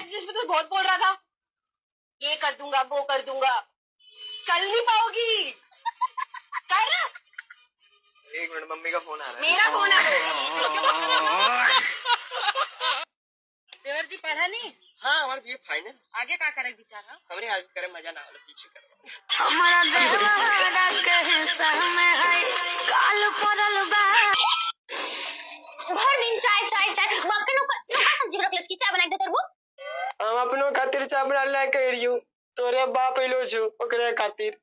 Messages में तो बहुत बोल रहा था, ये कर दूंगा वो कर दूंगा, चल नहीं पाओगी। क्या ना? एक मिनट, मम्मी का फोन आ रहा है। मेरा फोन आ रहा है। देवर जी पढ़ा नहीं? हाँ, हमारे बीए फाइनल। आगे क्या करे विचार? हमने आगे करे मजा ना वाला पीछे करो। हमारा देवरा के समय है काल पड़ल बा। भर दिन चाय चाय चाय बाकी नो का सब्जी रखलस की चाय बनाई दे तरबो। हम अपनो खातिर चाय बना ला के रियो, तोरे बाप इलो छु ओकरे खातिर।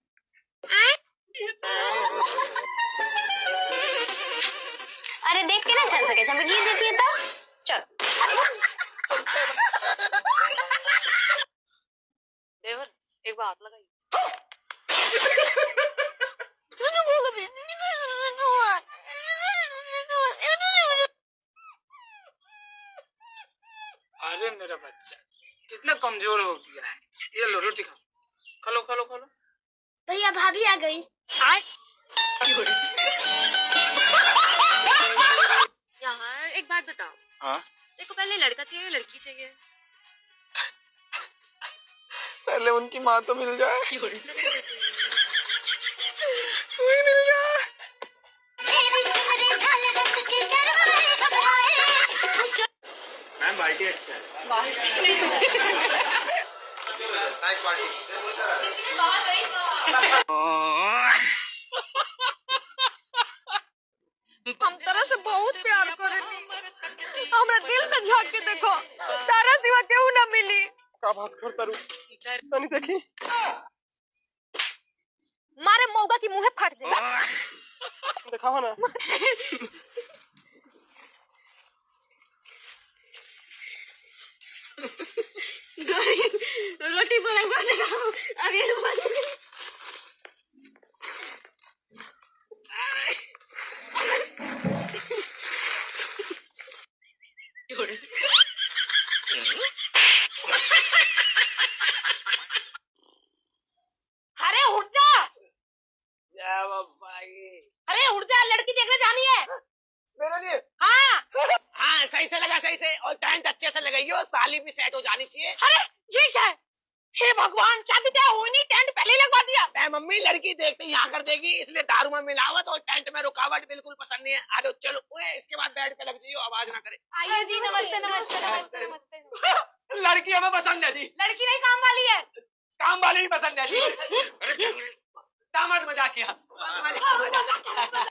अरे देख के ना चल सके जब गिर जाती है तो चल। देवर एक बात लगाई। अरे मेरा बच्चा कितना कमजोर हो गया है। ये लो रोटी खाओ, खा लो। भैया भाभी आ गई। यार एक बात बताओ। हाँ? देखो पहले लड़का चाहिए या लड़की चाहिए? पहले उनकी माँ तो मिल जाए। कोई मिल जाए। मैम बाल्टी अच्छा है। नाइस बाल्टी। हम तरह से बहुत प्यार करेनी। हमरा दिल में झांक के देखो, तारा सिवा केहू ना मिली। का बात करता रू? तनी देखी। मारे मौगा की मुंह फाड़ देगा। दिखाओ ना। रोटी बना अभी अरे उठ जा। भाई अरे उठ जा, लड़की देखने जानी है। मेरे लिए? हाँ सही से लगा, सही से, और टेंट अच्छे से लगाइयो, साली भी सेट हो जानी चाहिए। अरे ये क्या है? हे भगवान, शादी तय हो नहीं, टेंट पहले ही लगवा दिया। मैं मम्मी लड़की देखते ही यहाँ कर देगी, इसलिए दारू में मिलावट और टेंट में रुकावट बिल्कुल पसंद नहीं है। अरे चलो ओए, इसके बाद बेड पे लग जाइयो, आवाज ना करे। आइए जी, नमस्ते। लड़की हमें पसंद है जी। लड़की नहीं काम वाली है। काम वाली ही पसंद है जी। दामाद मजाक किया।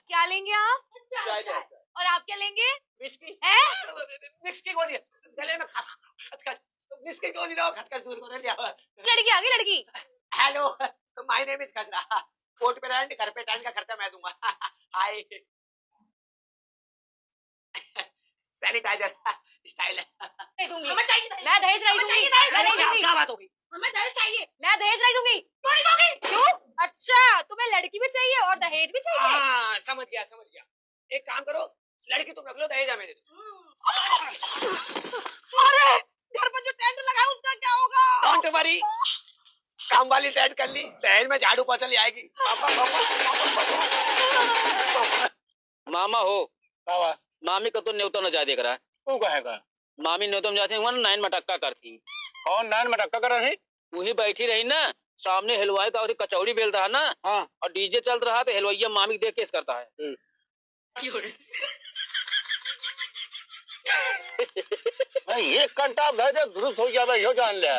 क्या लेंगे आप? चाय। और आप क्या लेंगे? विस्की है? विस्की गोली गले में खचखच, विस्की गोली लाओ, खचखच दूर कर लिया। लड़की आ गई, लड़की। हेलो, माय नेम इज खसरा। कोर्ट पे रेंट, घर पे टेंट का खर्चा मैं दूंगा। हाय। सैनिटाइजर स्टाइल है। दूंगी। हमें चाहिए। मैं दहेज नहीं दूंगी। मैं नहीं दूंगी। क्या बात होगी? हमें दहेज चाहिए। मैं दहेज नहीं दूंगी। क्यों नहीं दोगी? क्यों? अच्छा, तुम्हें लड़की भी चाहिए और दहेज भी चाहिए? हाँ, समझ गया। एक काम करो, लड़की तुम रख लो, दहेज हमें दे दो। अरे घर पर जो टेंट लगा है उसका क्या होगा? डोंट वरी, काम वाली सेट कर ली, दहेज में झाड़ू पोछा ले आएगी। मामा हो बाबा मामी का तो न्योता न जा देख रहा है। तू कहेगा? मामी न्योतम जाते हुआ नाइन मटक्का करती। और नान मटक्का कर रही? वही बैठी रही ना, सामने हलवाई का कचौड़ी बेल रहा ना। हाँ। और डीजे चल रहा तो हलवाइया मामी देख के करता है। एक घंटा भेजे दुरुस्त हो जाता हो, जान ले।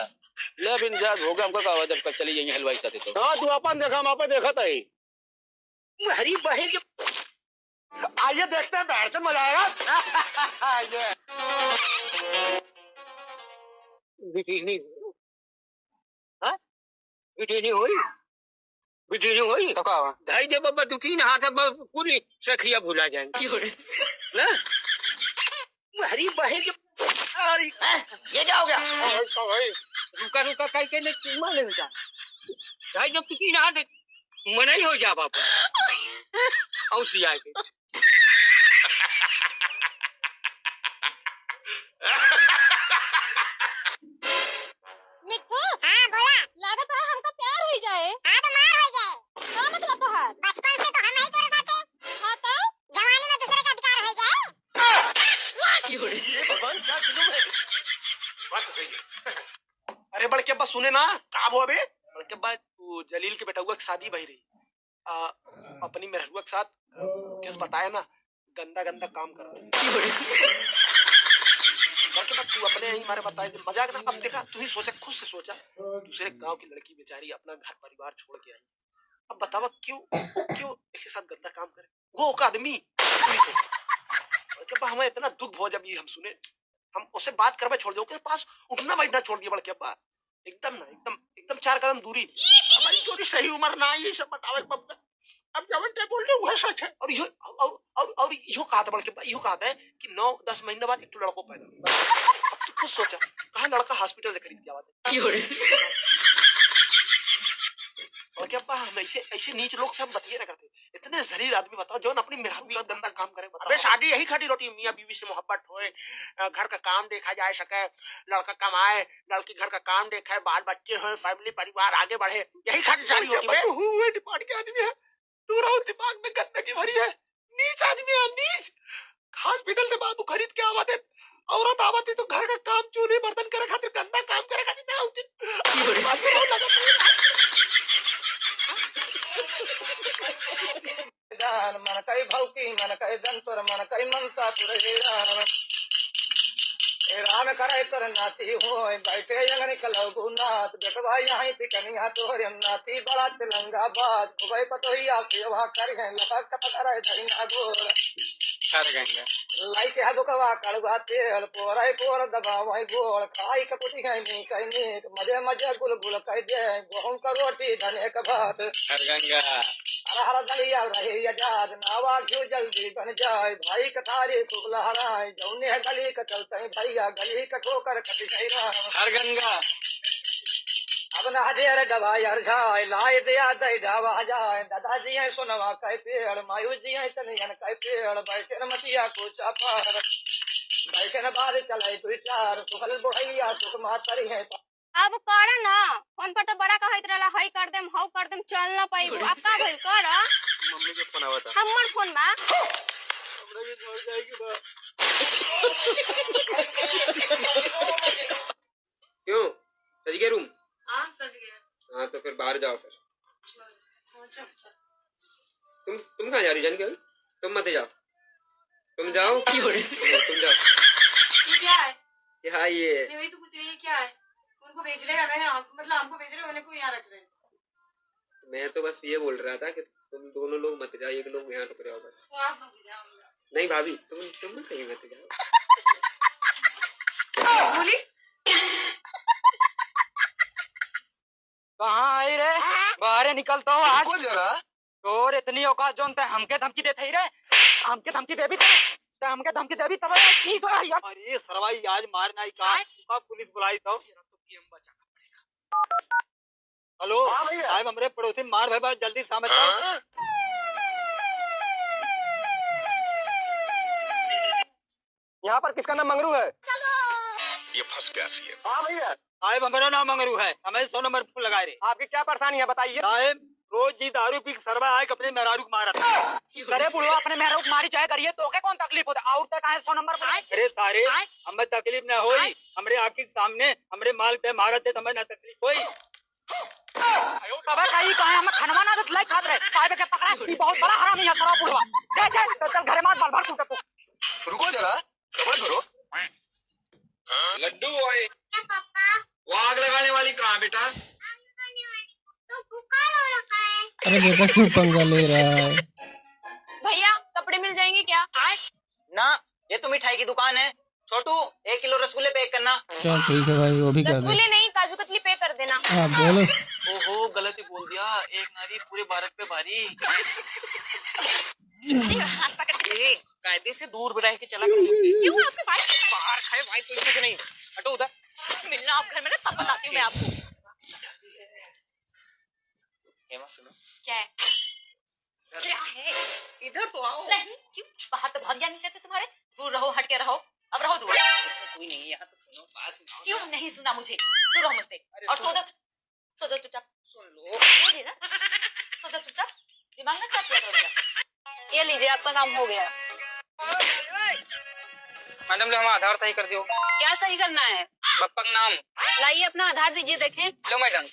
ले बिन जाद होगा हमको कहा जब कल चली जाएंगे हलवाई साथे तो। हाँ, तू अपन देखा, हम अपन देखा था ही। हरी बहन आइए देखते हैं, बैठ मजा आएगा। आइए। बिटिनी, हाँ? बिटिनी हुई तो का धाई जब बाबा तू तीन हाथ पूरी सखिया भुला जाएंगे ना। हरी बहन ये क्या हो गया? रुका कहीं के नहीं माने जा। धाई जब किसी ना हाथ मना ही हो जा बाबा। औसी आके मिठू। हाँ बोला। लागत है हमका प्यार हो जाए। हाँ तो मार हो जाए। क्या मतलब तो है? बचपन से तो हम नहीं करे जाते। हाँ तो जवानी में दूसरे का अधिकार हो जाए। ये भगवान क्या जुलूम है। सही है। अरे बड़के अब्बा सुने ना, का वो अबे बड़के अब्बा तू जलील के बेटा हुआ की शादी भई रही अपनी मेहरुआ के साथ क्या बताया ना, गंदा गंदा काम कर बड़के अब्बा तू अपने ही मारे बताए मजाक ना। अब देखा तू ही सोचा, खुद से सोचा, दूसरे गांव की लड़की बेचारी अपना घर परिवार छोड़ के आई, अब बतावा क्यों क्यों इसके साथ गंदा काम करे वो का आदमी। बड़के अब्बा हमें इतना दुख हो जब ये हम सुने, हम उससे बात करवा छोड़ दिया, उसके पास उठना बैठना छोड़ दिया बड़के अब्बा, एकदम ना एकदम एकदम 4 कदम दूरी। हमारी क्यों सही उम्र ना ये सब बतावे बाप, अब जवन ते बोल रहे वो सच है। और यो कहा था बड़के अब्बा, यो कहा था कि 9-10 महीने बाद एक लड़को पैदा। अब तू खुद सोचा कहाँ लड़का हॉस्पिटल से खरीद के आवा बड़के अब्बा हम ऐसे नीच लोग सब बतिए ना करते, इतने जलील आदमी बताओ जो अपनी मेहरारू का गंदा काम करे। अबे शादी यही खाती रोटी, मियां बीवी से मोहब्बत होए, घर का काम देखा जा सके, लड़का कमाए, लड़की घर का काम देखे, बाल बच्चे हो, फैमिली परिवार आगे बढ़े, यही खाती सारी रोटी। बे डिपार्ट के आदमी है तू, रहो दिमाग में गंदगी भरी है, नीच आदमी है नीच। हॉस्पिटल से बाबू खरीद के आवा दे, औरत आवती तो घर का काम चूल्हे बर्तन करे खातिर, गंदा काम करे खातिर ना होती। मन कई भौकी मन कई जंतर मन कई मनसा राम करे तर नाती हो बैठे यंगन कलगु नाथ बेटवा यहाँ थी कनिया तोहरे नाती बड़ा तिलंगा बाज खुबई पतोहिया सेवा कर गए लपक करे धइना गोर लाई के हदुकवा कड़वा तेल पोराई कोर दबावाई गोल खाई कपुटी है नी कहीं नीक मजे मजे गुल गुल कह दे गेहूं का रोटी धने का भात गंगा हर हर दलिया रहे आजाद नावा क्यों जल्दी बन जाए भाई कथारी खूब लहराए जौने गली का चलते भैया गली का ठोकर कट गई हर गंगा अब न हजेर डबा यार जाए लाए दिया दई ढावा जाए दादाजी है सुनवा कह पेड़ मायू जी है तनियन कह पेड़ बैठे न मटिया को चापार बैठे न बाल चले तू चार सुखल बुढ़ैया सुख मातरी है। अब कर ना फोन पर तो बड़ा कहत रहला हई कर देम हौ कर देम चल ना पाइबो, अब का भइल कर। मम्मी के फोन आवता, हमर फोन बा हमरा के छोड़ जाएगी बा। क्यों सज गया रूम? हाँ सज गया। हाँ तो फिर बाहर जाओ फिर। तुम कहाँ जा रही जान के? तुम मत जाओ, तुम जाओ तुम जाओ। क्या है? क्या ये? वही तो पूछ रही है क्या है? उनको भेज रहे हैं, मतलब हमको भेज रहे हैं, उन्हें को यहाँ रख रहे हैं। मैं तो बस ये बोल रहा था कि तुम दोनों लोग मत जाओ, एक लोग यहाँ रुक जाओ बस। नहीं भाभी तुम कहीं मत जाओ। बोली कहाँ आई रे? बाहर निकलता हो आज जरा और इतनी औकात जोन ते हमके धमकी देते ही रे, हमके धमकी देबी ते हमके धमकी देबी तब ठीक है यार। अरे सरवाई आज मारना ही का पुलिस बुलाई तो गेम बचाना पड़ेगा। हेलो साहब हमरे पड़ोसी मार भाई जल्दी सामने आओ। यहाँ पर किसका नाम मंगरू है? ये फंस गया सी है। हाँ भैया साहब हमारा नाम मंगरू है, हमें 100 नंबर फोन लगाए रे। आपकी क्या परेशानी है बताइए। साहब रोज जी दारू पी सरवा आए अपने मेहरारू को मारा था। करे बुढ़वा अपने मेहरारू को मारी चाहे करिए तो के कौन तकलीफ होता और तक आए 100 नंबर पर। अरे सारे हमें तकलीफ न होई, हमरे आँख के सामने हमरे माल पे मारा थे हमें ना तकलीफ होई। अबे कहीं कहे हम खनवा ना तो लाई खात रहे साहब के पकड़ा ई बहुत बड़ा हरामी है सरा बुढ़वा। जा चल घरे मार बाल भर टूटे। रुको जरा सबर करो। लड्डू आए क्या पापा? वो आग लगाने वाली कहाँ बेटा? तो बुखार हो रखा है। अरे बेटा क्यों पंगा ले रहा है? भैया कपड़े मिल जाएंगे क्या? ना ये तो मिठाई की दुकान है, छोटू 1 किलो रसगुल्ले पैक करना। चल ठीक है भाई, वो भी कर दे। रसगुल्ले नहीं काजू कतली पे कर देना। हाँ बोलो। ओहो गलत ही बोल दिया, एक नारी पूरे भारत पे भारी। हाथ पकड़ के कायदे से दूर रह के चला करो मुझसे। क्यों आपके भाई बाहर खाए भाई सोचने के नहीं, हटो उधर। मिलना आप घर में ना तब बताती हूँ मैं आपको। सुनो क्या है? क्या है? इधर तो आओ। नहीं क्यों? बाहर तो बहुत ज्ञानी से थे तुम्हारे, दूर रहो हट के रहो, अब रहो दूर। कोई नहीं यहाँ तो सुनो पास में आओ। क्यों नहीं सुना मुझे? दूर रहो मुझसे और सो जाओ चुपचाप। सुन लो बोल दे ना, सो जाओ चुपचाप, दिमाग ना खराब किया करो मेरा। ये लीजिए आपका काम हो गया। मैडम ले हम आधार सही कर दियो। क्या सही करना है? बप्पा का नाम। लाइए अपना आधार दीजिए देखें। लो मैडम।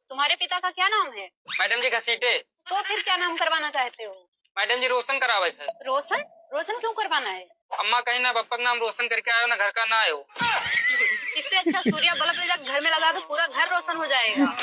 तुम्हारे पिता का क्या नाम है? मैडम जी घसीटे। तो फिर क्या नाम करवाना चाहते हो? मैडम जी रोशन करावे थे। रोशन? रोशन क्यों करवाना है? अम्मा कहीं ना बप्पा का नाम रोशन करके आयो ना घर का ना आयो। इससे अच्छा सूर्य बल्ब ले जाकर घर में लगा दो, पूरा घर रोशन हो जाएगा।